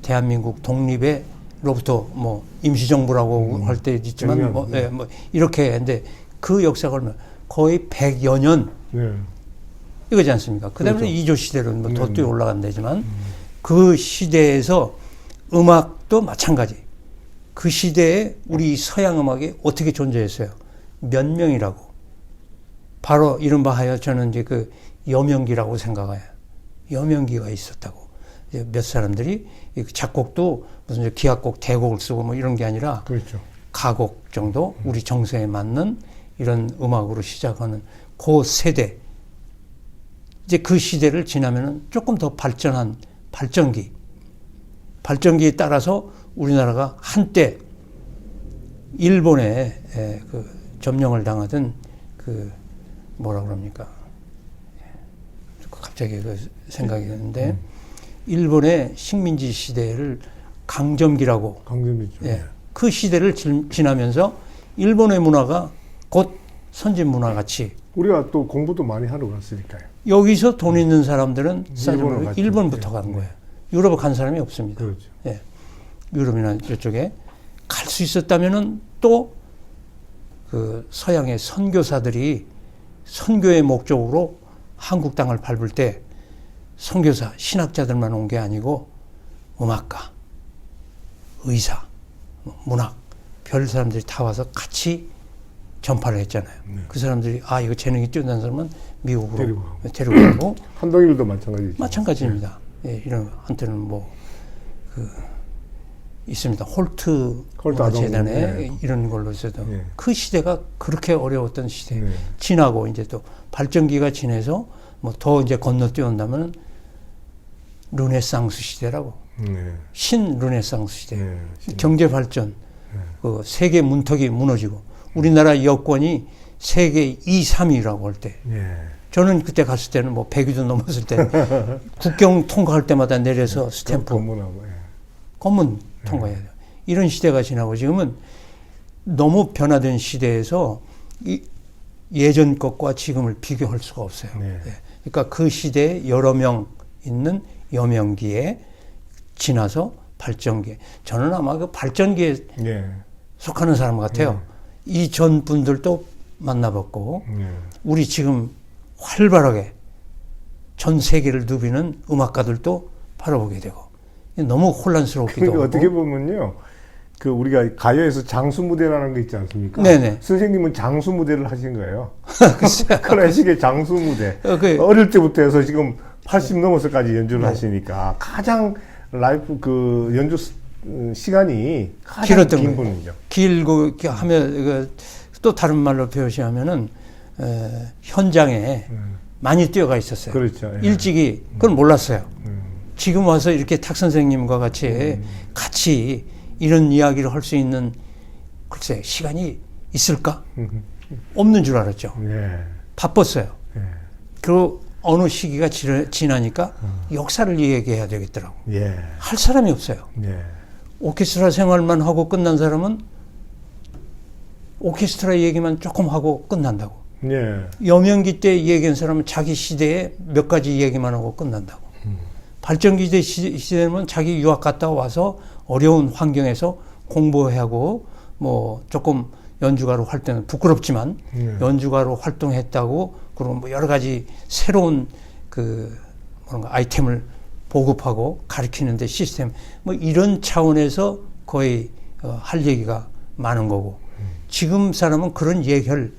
대한민국 독립에로부터 뭐 임시정부라고 할 때 있지만 뭐 이렇게 했는데 그 역사가 얼마 거의 100여 년 네. 이거지 않습니까? 그다음에 그렇죠. 이조 시대로 뭐 더 뛰어 올라간다지만 그 시대에서 음악도 마찬가지. 그 시대에 우리 서양 음악이 어떻게 존재했어요? 몇 명이라고. 바로 이른바 하여 저는 이제 그 여명기라고 생각해요. 여명기가 있었다고. 몇 사람들이 작곡도 무슨 기악곡, 대곡을 쓰고 뭐 이런 게 아니라 그렇죠. 가곡 정도 우리 정서에 맞는 이런 음악으로 시작하는 그 세대. 이제 그 시대를 지나면은 조금 더 발전한 발전기에 따라서 우리나라가 한때 일본에 그 점령을 당하던 그 뭐라 그럽니까? 갑자기 그 생각이 드는데 일본의 식민지 시대를 강점기라고. 강점기죠. 예. 그 시대를 지나면서 일본의 문화가 곧 선진 문화 같이 우리가 또 공부도 많이 하러 갔으니까요. 여기서 돈 있는 사람들은 일본부터 네. 간 거예요. 유럽에 간 사람이 없습니다. 그렇죠. 예. 유럽이나 이쪽에 갈 수 있었다면은 또 그 서양의 선교사들이 선교의 목적으로 한국 땅을 밟을 때 선교사, 신학자들만 온 게 아니고 음악가, 의사, 문학, 별 사람들이 다 와서 같이 전파를 했잖아요. 그 사람들이 이거 재능이 뛰어난 사람은 미국으로 데리고 가고 한동일도 마찬가지죠. 마찬가지입니다. 예, 이런 한때는 뭐 있습니다. 홀트 재단에 이런 걸로 있어도 그 시대가 그렇게 어려웠던 시대 지나고 이제 또 발전기가 지나서 뭐 더 이제 건너뛰어온다면 르네상스 시대라고 신 르네상스 시대 경제 발전 그 세계 문턱이 무너지고 우리나라 여권이 세계 2, 3위라고 할 때 저는 그때 갔을 때는 뭐 100위도 넘었을 때 국경 통과할 때마다 내려서 스탬프 검문 통과해야 돼요. 이런 시대가 지나고 지금은 너무 변화된 시대에서 예전 것과 지금을 비교할 수가 없어요. 그러니까 그 시대에 여러 명 있는 여명기에 지나서 발전기에. 저는 아마 그 발전기에 예. 속하는 사람 같아요. 이 전 분들도 만나봤고, 우리 지금 활발하게 전 세계를 누비는 음악가들도 바라보게 되고, 너무 혼란스럽기도 그러니까 하고. 어떻게 보면요, 그 우리가 가요에서 장수 무대라는 게 있지 않습니까? 네네. 선생님은 장수 무대를 하신 거예요. 클래식의 장수 무대. 그- 어릴 때부터 해서 지금 80 넘어서까지 연주를 하시니까 가장 라이프 그 연주 시간이 가장 길었던 긴 거예요. 분이죠. 길고 이렇게 하면 또 다른 말로 표시하면은 현장에 많이 뛰어가 있었어요. 그렇죠. 예. 일찍이 그걸 몰랐어요. 지금 와서 이렇게 탁 선생님과 같이 이런 이야기를 할 수 있는 글쎄 시간이 있을까? 없는 줄 알았죠. 예. 바빴어요. 예. 그리고 어느 시기가 지나니까 역사를 얘기해야 되겠더라고. 예. 할 사람이 없어요. 예. 오케스트라 생활만 하고 끝난 사람은 오케스트라 얘기만 조금 하고 끝난다고. 예. 여명기 때 얘기한 사람은 자기 시대에 몇 가지 얘기만 하고 끝난다고. 발전기 시대는 자기 유학 갔다 와서 어려운 환경에서 공부하고 뭐 조금 연주가로 활동, 부끄럽지만 연주가로 활동했다고, 그리고 뭐 여러 가지 새로운 그 뭔가 아이템을 보급하고 가르치는데 시스템 뭐 이런 차원에서 거의 할 얘기가 많은 거고, 지금 사람은 그런 얘기할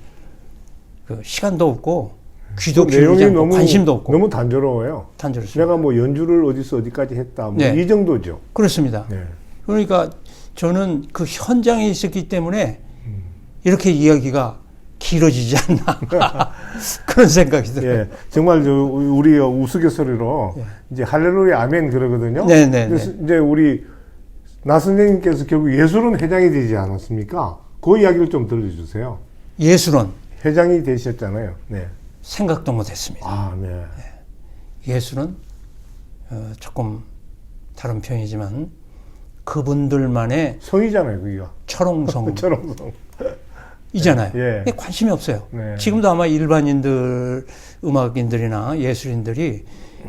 그 시간도 없고 귀도 기울이지 않고 관심도 없고 너무 단조로워요. 단조롭습니다. 내가 뭐 연주를 어디서 어디까지 했다, 뭐 네. 이 정도죠. 그렇습니다. 네. 그러니까 저는 그 현장에 있었기 때문에 이렇게 이야기가 길어지지 않나 그런 생각이 들어요. 예, 정말 우리 우스갯소리로 이제 할렐루야 아멘 그러거든요. 네네. 그래서 이제 우리 나 선생님께서 결국 예술은 회장이 되지 않았습니까? 그 이야기를 좀 들려주세요. 예술은 회장이 되셨잖아요. 네. 생각도 못했습니다. 아, 네. 예술은 조금 다른 표현이지만 그분들만의 성이잖아요, 그기가. 철옹성 철옹성. 이잖아요. 예. 관심이 없어요. 네. 지금도 아마 일반인들, 음악인들이나 예술인들이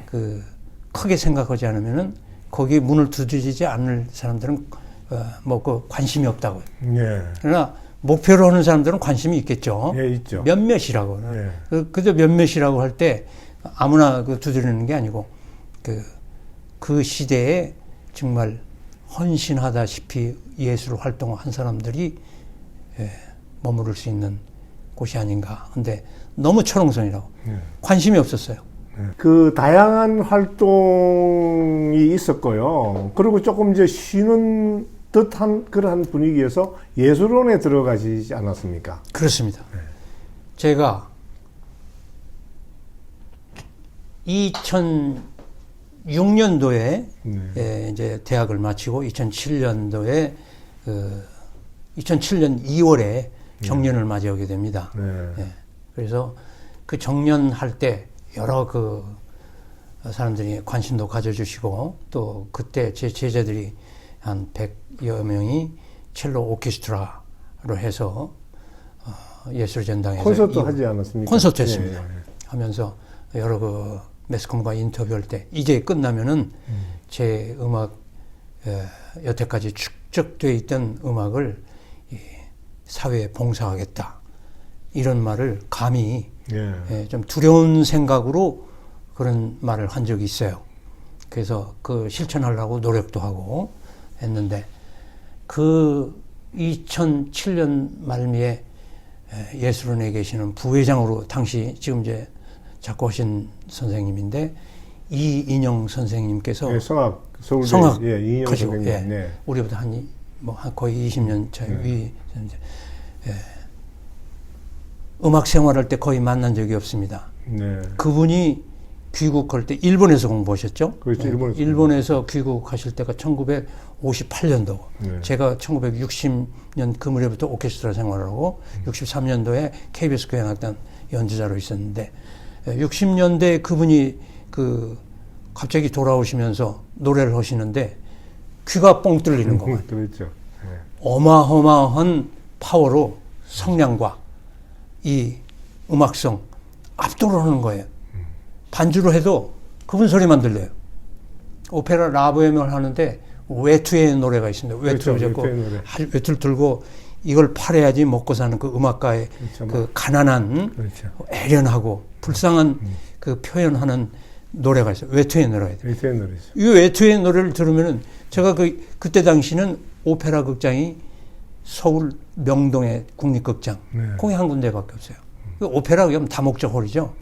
그 크게 생각하지 않으면은 거기에 문을 두드리지 않을 사람들은 뭐 그 관심이 없다고요. 예. 그러나 목표로 하는 사람들은 관심이 있겠죠. 예, 있죠. 몇몇이라고. 예. 그저 몇몇이라고 할 때 아무나 그 두드리는 게 아니고 그 시대에 정말 헌신하다시피 예술 활동을 한 사람들이 머무를 수 있는 곳이 아닌가. 근데 너무 철옹성이라고. 관심이 없었어요. 그 다양한 활동이 있었고요. 그리고 조금 이제 쉬는 듯한 그러한 분위기에서 예술원에 들어가시지 않았습니까? 그렇습니다. 제가 2006년도에 이제 대학을 마치고 2007년도에 2007년 2월에 정년을 맞이하게 됩니다. 네. 그래서 그 정년할 때 여러 그 사람들이 관심도 가져주시고, 또 그때 제 제자들이 한 100여 명이 첼로 오케스트라로 해서 예술전당에서 콘서트 하지 않았습니까? 콘서트 했습니다. 예, 예. 하면서 여러 그 매스컴과 인터뷰할 때 이제 끝나면은 제 음악 여태까지 축적되어 있던 음악을 이 사회에 봉사하겠다, 이런 말을 감히 좀 두려운 생각으로 그런 말을 한 적이 있어요. 그래서 그 실천하려고 노력도 하고 했는데, 그 2007년 말미에 예술원에 계시는 부회장으로, 당시 지금 이제 작곡하신 선생님인데 이인영 선생님께서 예, 서울대 성악 이인영 하시고, 선생님. 네. 우리보다 거의 20년 차이 위. 음악 생활할 때 거의 만난 적이 없습니다. 네. 그분이 귀국할 때 일본에서 공부하셨죠? 그렇죠, 일본에서 귀국하실 때가 1958년도. 네. 제가 1960년 그 무렵부터 오케스트라 생활을 하고 63년도에 KBS 교향악단 연주자로 있었는데, 60년대 그분이 갑자기 돌아오시면서 노래를 하시는데 귀가 뻥 뚫리는 거예요. 그렇죠. 네. 어마어마한 파워로 성량과 이 음악성 압도를 하는 거예요. 반주로 해도 그분 소리만 들려요. 오페라 라보엠을 하는데 외투의 노래가 있습니다. 외투를 그렇죠, 잡고 외투의 노래. 외투를 들고 이걸 팔아야지 먹고 사는 그 음악가의 그렇죠. 그 가난한 그렇죠. 애련하고 불쌍한 그 표현하는 노래가 있어요. 외투의 노래. 외투의 노래죠. 이 외투의 노래를 들으면은 제가 그때 당시는 오페라 극장이 서울 명동의 국립극장 네. 거기 한 군데밖에 없어요. 그 오페라 그러면 다목적홀이죠.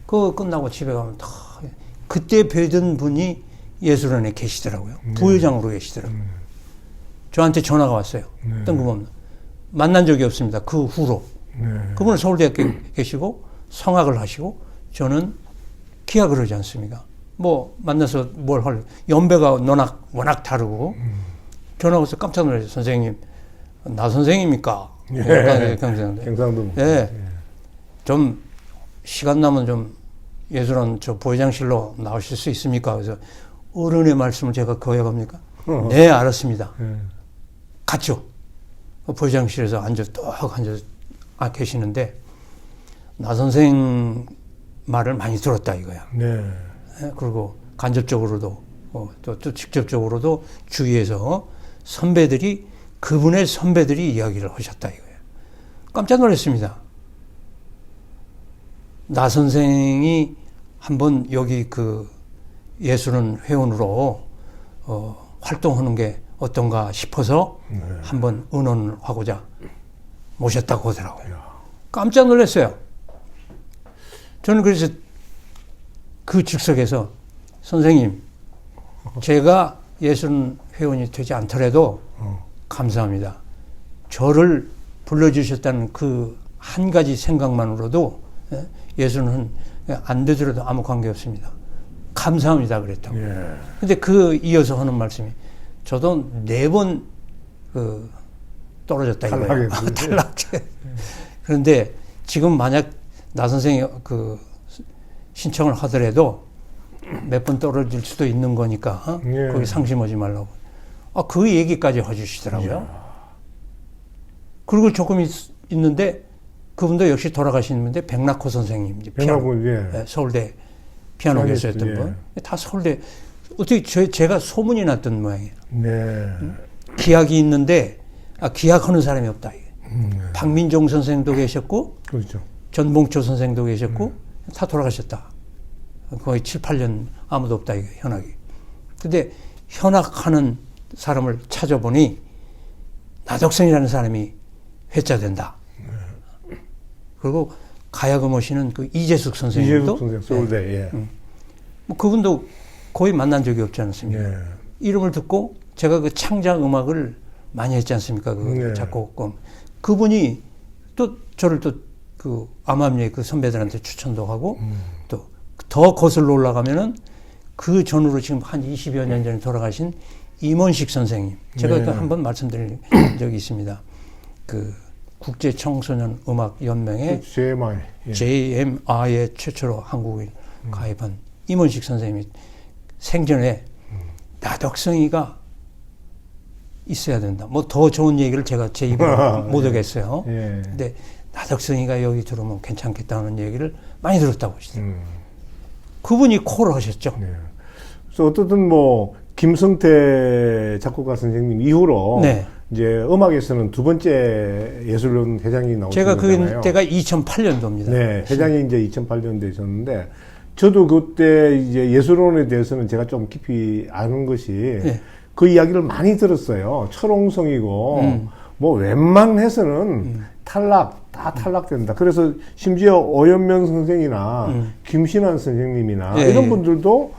그거 끝나고 집에 가면 다 그때 뵈던 분이 예술원에 계시더라고요. 부회장으로 계시더라고요. 저한테 전화가 왔어요. 뜬금없는. 만난 적이 없습니다. 그 후로. 네. 그분은 서울대학교에 계시고 성악을 하시고 저는 기악을 하지 않습니까? 뭐 만나서 뭘 할 연배가 워낙 다르고 전화 와서 깜짝 놀랐어요. 선생님, 나 선생입니까? 예. 경상도. 경상도. 예. 좀 시간 나면 좀 예술원 저 부회장실로 나오실 수 있습니까? 그래서 어른의 말씀을 제가 거역합니까? 네, 알았습니다. 갔죠. 부회장실에서 앉아 계시는데 나 선생 말을 많이 들었다 이거야. 네. 예, 그리고 간접적으로도 또 직접적으로도 주위에서 그분의 선배들이 이야기를 하셨다 이거예요. 깜짝 놀랐습니다. 나 선생이 한번 여기 그 예술원 회원으로 활동하는 게 어떤가 싶어서 한번 의논을 하고자 모셨다고 하더라고요. 깜짝 놀랐어요. 저는 그래서 그 즉석에서 선생님, 제가 예술원 회원이 되지 않더라도 감사합니다. 저를 불러주셨다는 그 한 가지 생각만으로도 예술은 안 되더라도 아무 관계 없습니다. 감사합니다. 그랬다고. 예. 근데 그 이어서 하는 말씀이 저도 4번 떨어졌다 이거예요. 탈락해. 그런데 지금 만약 나 선생이 그 신청을 하더라도 몇 번 떨어질 수도 있는 거니까 예. 거기 상심하지 말라고. 그 얘기까지 해주시더라고요. 그리고 조금 있는데 그분도 역시 돌아가신 분인데 백낙호 선생님, 백낙호, 예. 서울대 피아노 교수였던 예. 분. 다 서울대. 어떻게 제가 소문이 났던 모양이에요. 네. 기악이 있는데 기악하는 사람이 없다. 박민종 선생도 계셨고 그렇죠. 전봉초 선생도 계셨고 다 돌아가셨다. 거의 7, 8년 아무도 없다. 이게 현악이. 근데 현악하는 사람을 찾아보니 나덕성이라는 사람이 회자된다. 그리고 가야금 하시는 그 이재숙 선생님도 이재숙 선생 서울대. 예. 뭐 그분도 거의 만난 적이 없지 않습니까? 예. 이름을 듣고 제가 그 창작 음악을 많이 했지 않습니까? 그 작곡금. 그분이 또 저를 또 그 암암리의 그 선배들한테 추천도 하고 또 더 거슬러 올라가면은 그 전후로 지금 한 20여 년 전에 돌아가신 임원식 선생님. 제가 또 한번 말씀드린 적이 있습니다. 그 국제 청소년 음악 연맹의 JMI. 예. JMI에 최초로 한국인 가입한 임원식 선생님이 생전에 나덕성이가 있어야 된다. 뭐 더 좋은 얘기를 제가 제 입으로 못 하겠어요. 예. 근데 나덕성이가 여기 들어오면 괜찮겠다는 얘기를 많이 들었다고 하시더라고요. 그분이 콜을 하셨죠. 네. 그래서 어떻든 뭐 김성태 작곡가 선생님 이후로 네. 이제 음악에서는 두 번째 예술원 회장이 나오신 제가 거잖아요. 그때가 2008년도입니다. 네, 회장이 이제 2008년 되셨는데 저도 그때 이제 예술원에 대해서는 제가 좀 깊이 아는 것이 네. 그 이야기를 많이 들었어요. 철옹성이고 뭐 웬만해서는 다 탈락된다. 그래서 심지어 오연명 선생이나 김신환 선생님이나 예, 이런 예. 분들도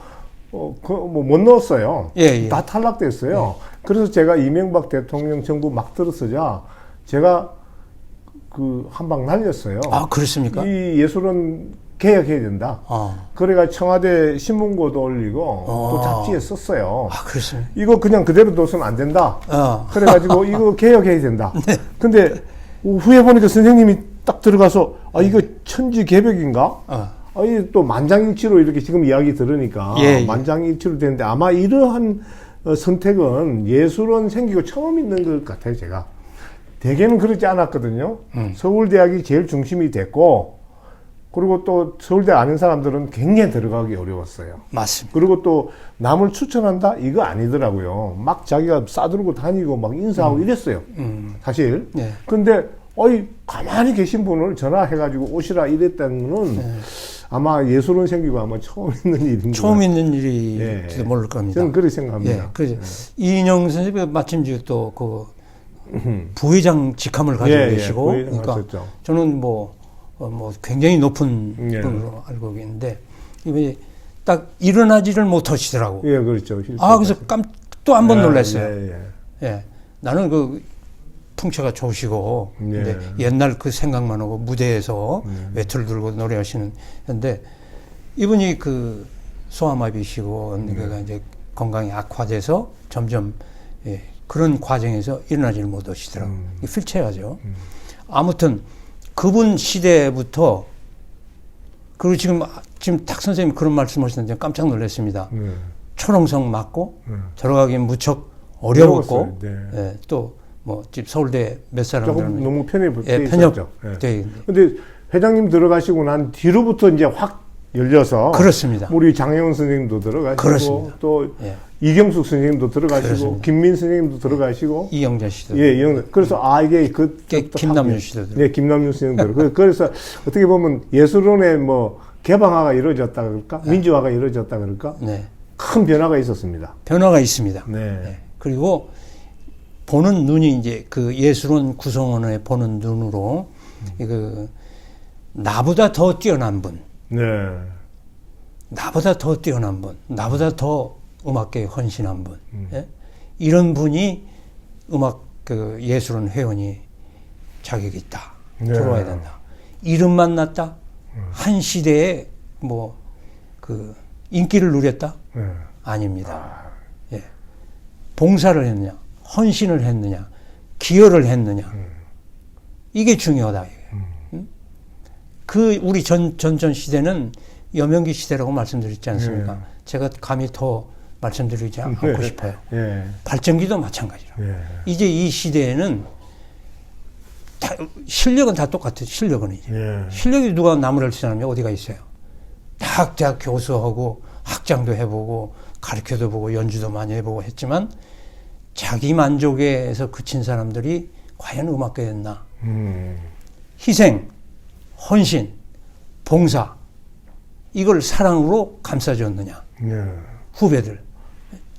못 넣었어요. 예. 다 탈락됐어요. 그래서 제가 이명박 대통령 정부 막 들어서자 제가 그 한 방 날렸어요. 아, 그렇습니까? 이 예술원 개혁해야 된다. 그래가 청와대 신문고도 올리고 또 잡지에 썼어요. 아, 그렇습니까? 이거 그냥 그대로 둬서는 안 된다. 그래가지고 이거 개혁해야 된다. 네. 근데 후에 보니까 선생님이 딱 들어가서 이거 천지개벽인가? 이게 또 만장일치로 이렇게 지금 이야기 들으니까 예. 만장일치로 되는데 아마 이러한 선택은 예술원 생기고 처음 있는 것 같아요, 제가. 대개는 그렇지 않았거든요. 서울대학이 제일 중심이 됐고 그리고 또 서울대 아는 사람들은 굉장히 들어가기 어려웠어요. 맞습니다. 그리고 또 남을 추천한다? 이거 아니더라고요. 막 자기가 싸들고 다니고 막 인사하고 이랬어요. 사실. 네. 근데, 가만히 계신 분을 전화해가지고 오시라 이랬다는 거는 네. 아마 예술원 생기고 아마 처음 있는 일인 처음 거예요. 있는 일일지도 모를 겁니다. 저는 그렇게 생각합니다. 예, 그래서 이인영 선생님이 마침 또 그 부회장 직함을 가지고 계시고, 부회장 그러니까 하셨죠. 저는 뭐 굉장히 높은 예. 분으로 알고 계는데 이분이 딱 일어나지를 못하시더라고. 예, 그렇죠. 그래서 또 한 번 놀랐어요. 예. 예, 나는 그 풍채가 좋으시고, 예. 근데 옛날 그 생각만 하고 무대에서 외투를 들고 노래하시는, 근데 이분이 그 소아마비시고, 그러니까 이제 건강이 악화돼서 점점, 예, 그런 과정에서 일어나지를 못하시더라고. 휠체어죠. 아무튼 그분 시대부터, 그리고 지금 탁 선생님 그런 말씀 하시는데 깜짝 놀랐습니다. 초롱성 맞고 들어가기 무척 어려웠고, 네. 예, 또 뭐 집 서울대 몇 사람들은 조금 너무 편협돼 예, 있었죠. 편협돼 있는데. 근데 회장님 들어가시고 난 뒤로부터 이제 확 열려서 그렇습니다. 우리 장혜원 선생님도 들어가시고 그렇습니다. 또 예. 이경숙 선생님도 들어가시고 그렇습니다. 김민 선생님도 들어가시고 이영자 씨도 예, 그래서 이게 김남윤 씨도 네, 김남윤 선생님도 그래서 어떻게 보면 예술원의 뭐 개방화가 이루어졌다 그럴까? 민주화가 이루어졌다 그럴까? 네. 큰 변화가 있었습니다. 변화가 있습니다. 네. 예. 그리고 보는 눈이 이제 그 예술원 구성원의 보는 눈으로 그 나보다 더 뛰어난 분, 네. 나보다 더 뛰어난 분, 나보다 더 음악계에 헌신한 분, 예? 이런 분이 음악 그 예술원 회원이 자격이 있다. 네. 들어와야 된다. 이름만 났다. 한 시대에 뭐 그 인기를 누렸다. 네. 아닙니다. 예. 봉사를 했느냐, 헌신을 했느냐, 기여를 했느냐. 이게 중요하다. 그 우리 전 시대는 여명기 시대라고 말씀드렸지 않습니까? 제가 감히 더 말씀드리지 않고 싶어요. 예. 발전기도 마찬가지로. 예. 이제 이 시대에는 실력은 다 똑같아요. 실력은 이제. 예. 실력이 누가 나무랄 사람이 어디가 있어요? 다 교수하고 학장도 해보고 가르쳐도 보고 연주도 많이 해보고 했지만 자기 만족에서 그친 사람들이 과연 음악가였나? 희생, 헌신, 봉사 이걸 사랑으로 감싸줬느냐? 예. 후배들.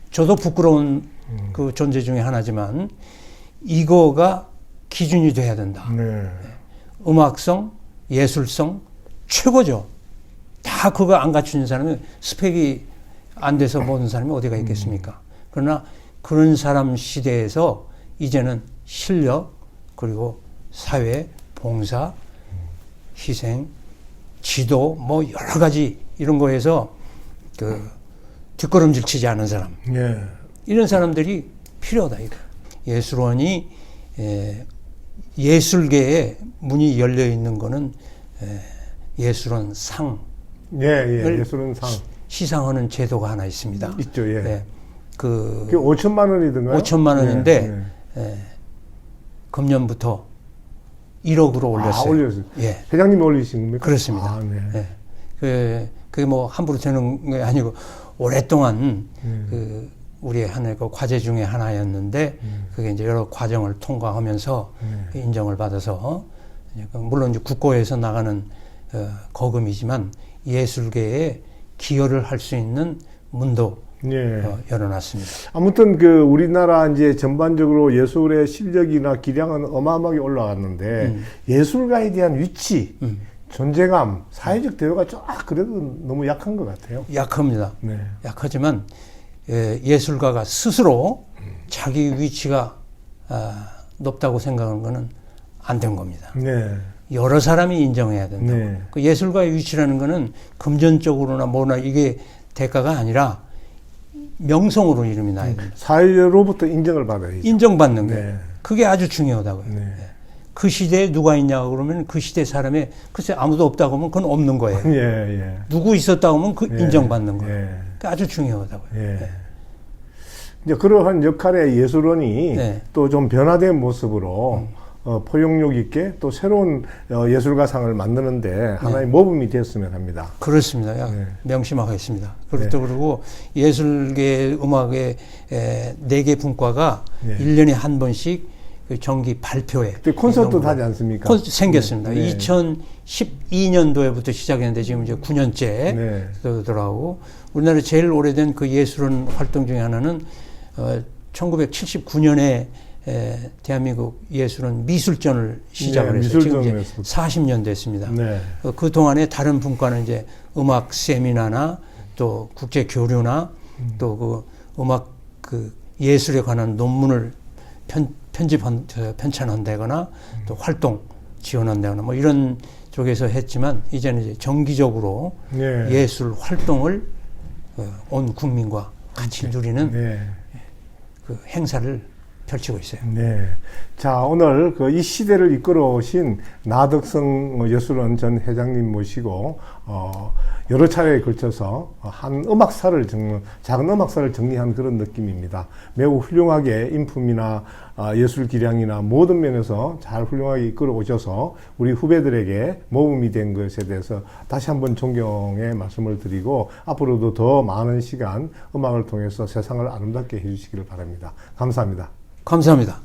저도 부끄러운 그 존재 중에 하나지만 이거가 기준이 돼야 된다. 네. 음악성, 예술성 최고죠. 다 그거 안 갖추는 사람이 스펙이 안 돼서 보는 사람이 어디가 있겠습니까? 그러나 그런 사람 시대에서 이제는 실력 그리고 사회, 봉사, 희생, 지도 뭐 여러 가지 이런 거에서 그 뒷걸음질 치지 않은 사람 예. 이런 사람들이 필요하다 이거. 예술원이 예술계에 문이 열려 있는 거는 예술원 상 예. 예술은 상 시상하는 제도가 하나 있습니다. 있죠. 예. 네. 그게 5천만 원이든가요? 5천만 원인데 예. 금년부터 1억으로 올렸어요. 올렸어요. 예. 회장님이 올리신 겁니까? 그렇습니다. 네. 예. 그게 뭐 함부로 되는 게 아니고 오랫동안 그 우리의 하나의 그 과제 중에 하나였는데 그게 이제 여러 과정을 통과하면서 인정을 받아서 물론 이제 국고에서 나가는 거금이지만 예술계에 기여를 할 수 있는 문도 예. 열어놨습니다. 아무튼 그 우리나라 이제 전반적으로 예술의 실력이나 기량은 어마어마하게 올라갔는데 예술가에 대한 위치, 존재감, 사회적 대우가 그래도 너무 약한 것 같아요. 약합니다. 네. 약하지만 예술가가 스스로 자기 위치가 높다고 생각하는 것은 안 된 겁니다. 네. 여러 사람이 인정해야 된다. 네. 그 예술가의 위치라는 것은 금전적으로나 뭐나 이게 대가가 아니라 명성으로 이름이 나야 된다. 사회로부터 인정을 받아야죠. 인정받는 거예요. 네. 그게 아주 중요하다고요. 네. 그 시대에 누가 있냐고 그러면 그 시대 사람에 글쎄 아무도 없다고 하면 그건 없는 거예요. 예. 누구 있었다고 하면 그 예. 인정받는 거예요. 예. 그게 아주 중요하다고요. 예. 이제 그러한 역할의 예술원이 네. 또 좀 변화된 모습으로 포용력 있게 또 새로운 예술가상을 만드는데 하나의 모범이 되었으면 합니다. 그렇습니다. 네. 명심하겠습니다. 그것도 그러고 예술계 음악의 4개 분과가 네. 1년에 한 번씩 그 정기 발표회. 그때 콘서트도 하지 않습니까? 생겼습니다. 네. 2012년도에부터 시작했는데 지금 이제 9년째 네. 되더라고. 우리나라 제일 오래된 그 예술은 활동 중에 하나는 1979년에 대한민국 예술은 미술전을 시작을 네, 해서 지금 이제 미술전에서. 40년 됐습니다. 네. 그 동안에 다른 분과는 이제 음악 세미나나 또 국제 교류나 또 그 음악 그 예술에 관한 논문을 편찬한다거나 또 활동 지원한다거나 뭐 이런 쪽에서 했지만 이제는 이제 정기적으로 네. 예술 활동을 온 국민과 같이 누리는 네. 그 행사를 펼치고 있어요. 네. 자, 오늘 그 이 시대를 이끌어 오신 나덕성 예술원 전 회장님 모시고, 여러 차례에 걸쳐서 한 작은 음악사를 정리한 그런 느낌입니다. 매우 훌륭하게 인품이나 예술 기량이나 모든 면에서 잘 훌륭하게 이끌어 오셔서 우리 후배들에게 모범이 된 것에 대해서 다시 한번 존경의 말씀을 드리고 앞으로도 더 많은 시간 음악을 통해서 세상을 아름답게 해주시기를 바랍니다. 감사합니다. 감사합니다.